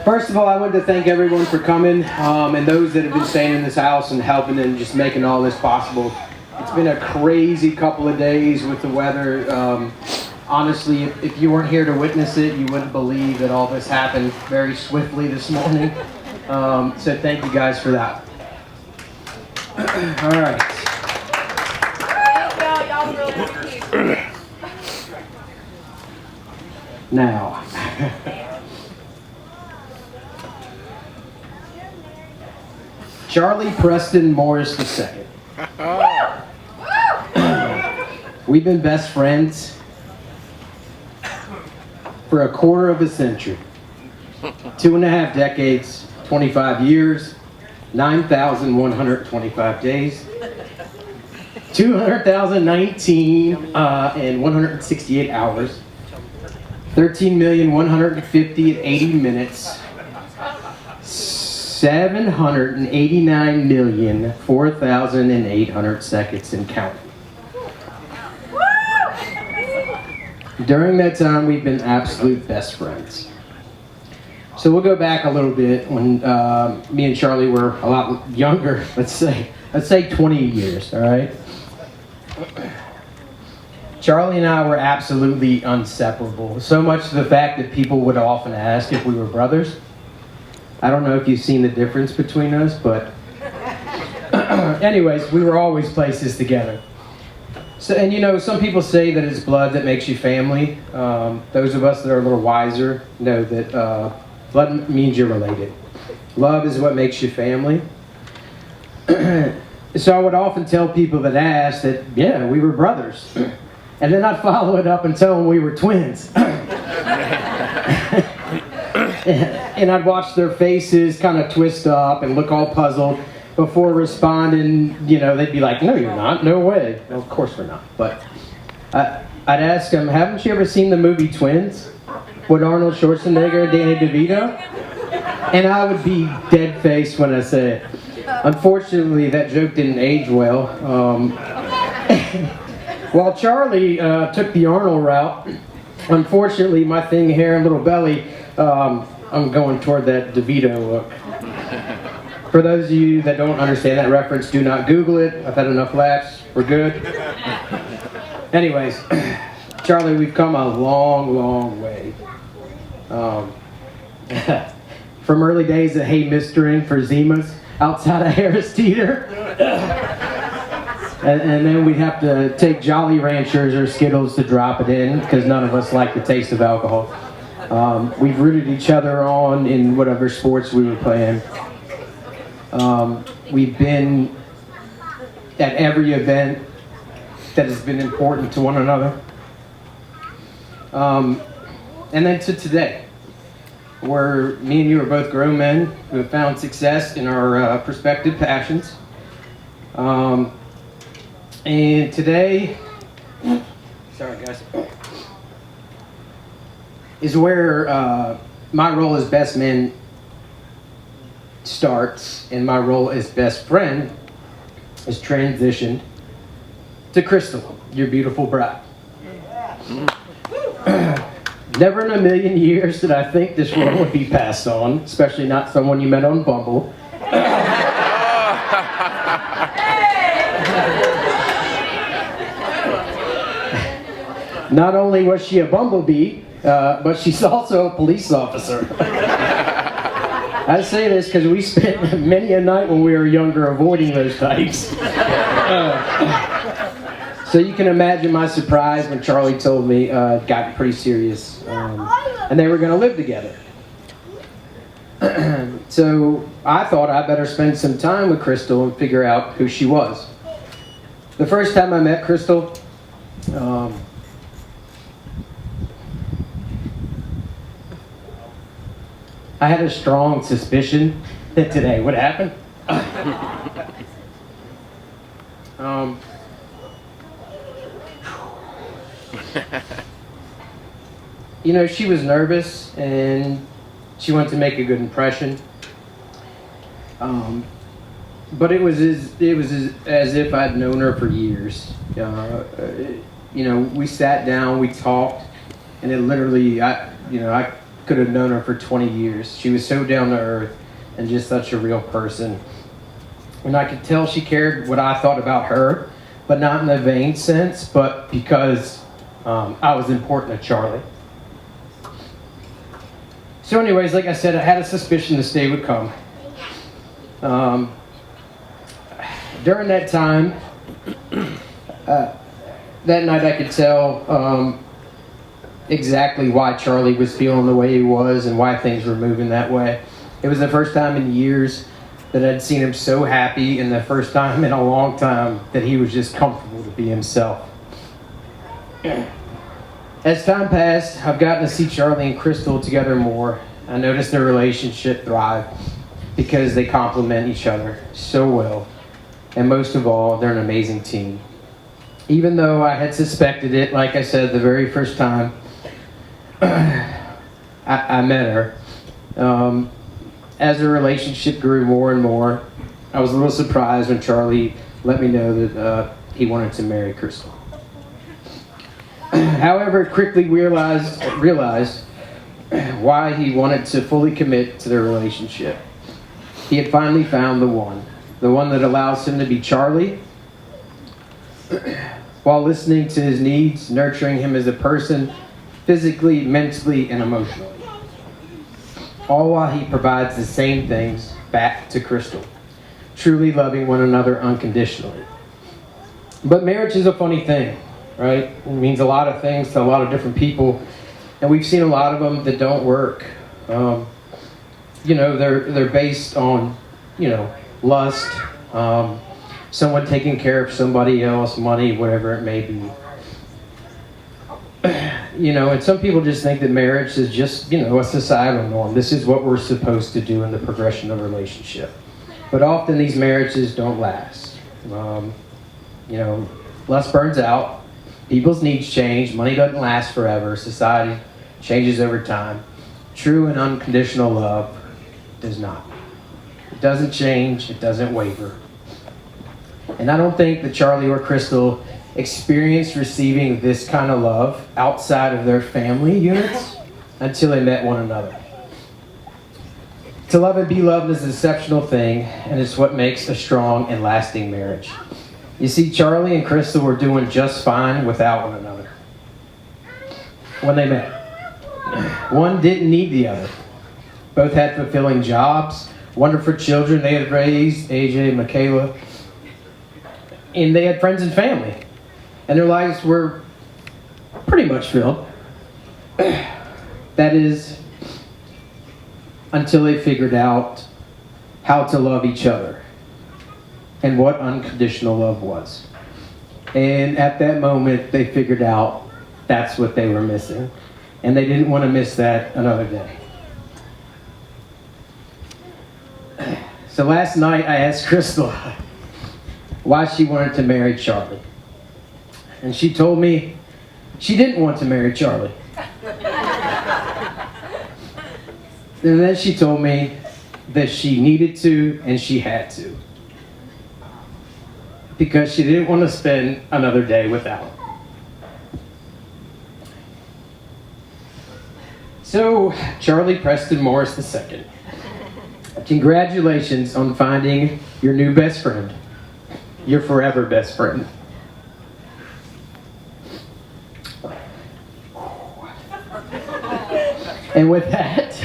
First of all, I want to thank everyone for coming, and those that have been staying in this house and helping and just making all this possible. It's been a crazy couple of days with the weather. Honestly, if you weren't here to witness it, you wouldn't believe that all this happened very swiftly this morning. So thank you guys for that. All right. Now. Charlie Preston Morris II. We've been best friends for a quarter of a century. 2.5 decades, 25 years, 9,125 days, 200,019 and 168 hours, 13,150,080 minutes, 789,004,800 seconds and counting. During that time, we've been absolute best friends. So we'll go back a little bit when me and Charlie were a lot younger. Let's say 20 years. All right. Charlie and I were absolutely inseparable. So much to the fact that people would often ask if we were brothers. I don't know if you've seen the difference between us, but anyways, we were always places together. So, and you know, some people say that it's blood that makes you family. Those of us that are a little wiser know that blood means you're related. Love is what makes you family. So I would often tell people that ask that, yeah, we were brothers. And then I'd follow it up and tell them we were twins. And I'd watch their faces kind of twist up and look all puzzled before responding. You know, they'd be like, no, you're not. No way. Well, of course we're not. But I'd ask them, haven't you ever seen the movie Twins with Arnold Schwarzenegger and Danny DeVito? And I would be dead-faced when I say it. Unfortunately, that joke didn't age well. While Charlie took the Arnold route, unfortunately, my thin hair and little belly, I'm going toward that DeVito look. For those of you that don't understand that reference, do not Google it. I've had enough laughs. We're good. Anyways, Charlie, we've come a long, long way. From early days of Hey Misterin' for Zimas outside of Harris Teeter. And then we'd have to take Jolly Ranchers or Skittles to drop it in because none of us like the taste of alcohol. We've rooted each other on in whatever sports we were playing. We've been at every event that has been important to one another. And then to today, where me and you are both grown men who have found success in our respective passions. And today, sorry guys, is where my role as best man starts and my role as best friend is transitioned to Krystal, your beautiful bride. Never in a million years did I think this role would be passed on, especially not someone you met on Bumble. Not only was she a bumblebee, but she's also a police officer. I say this because we spent many a night when we were younger avoiding those types. So you can imagine my surprise when Charlie told me it got pretty serious and they were going to live together. So I thought I better spend some time with Krystal and figure out who she was. The first time I met Krystal, I had a strong suspicion that today would happen. You know, she was nervous and she wanted to make a good impression. But it was as if I'd known her for years. You know, we sat down, we talked, and it literally, I could have known her for 20 years. She was so down to earth and just such a real person. And I could tell she cared what I thought about her, but not in a vain sense, but because I was important to Charlie. So anyways, like I said, I had a suspicion this day would come. During that time, that night I could tell exactly why Charlie was feeling the way he was and why things were moving that way. It was the first time in years that I'd seen him so happy, and the first time in a long time that he was just comfortable to be himself. As time passed, I've gotten to see Charlie and Krystal together more. I noticed their relationship thrive because they complement each other so well. And most of all, they're an amazing team. Even though I had suspected it, like I said, the very first time I met her, as the relationship grew more and more, I was a little surprised when Charlie let me know that he wanted to marry Krystal. However, quickly realized why he wanted to fully commit to their relationship. He had finally found the one that allows him to be Charlie, while listening to his needs, nurturing him as a person, physically, mentally, and emotionally. All while he provides the same things back to Krystal, truly loving one another unconditionally. But marriage is a funny thing, right? It means a lot of things to a lot of different people, and we've seen a lot of them that don't work. They're based on, lust, someone taking care of somebody else, money, whatever it may be. And some people just think that marriage is just, a societal norm. This is what we're supposed to do in the progression of a relationship. But often these marriages don't last. Lust burns out. People's needs change. Money doesn't last forever. Society changes over time. True and unconditional love does not. It doesn't change. It doesn't waver. And I don't think that Charlie or Krystal experienced receiving this kind of love outside of their family units until they met one another. To love and be loved is an exceptional thing, and it's what makes a strong and lasting marriage. You see, Charlie and Krystal were doing just fine without one another when they met. One didn't need the other. Both had fulfilling jobs, wonderful children they had raised, AJ and Michaela, and they had friends and family. And their lives were pretty much filled. That is, until they figured out how to love each other and what unconditional love was. And at that moment, they figured out that's what they were missing. And they didn't want to miss that another day. So last night, I asked Krystal why she wanted to marry Charlie. And she told me she didn't want to marry Charlie. And then she told me that she needed to and she had to. Because she didn't want to spend another day without him. So, Charlie Preston Morris II, congratulations on finding your new best friend, your forever best friend. And with that,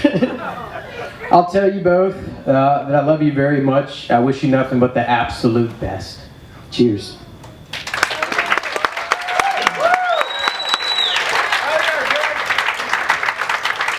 I'll tell you both that I love you very much. I wish you nothing but the absolute best. Cheers.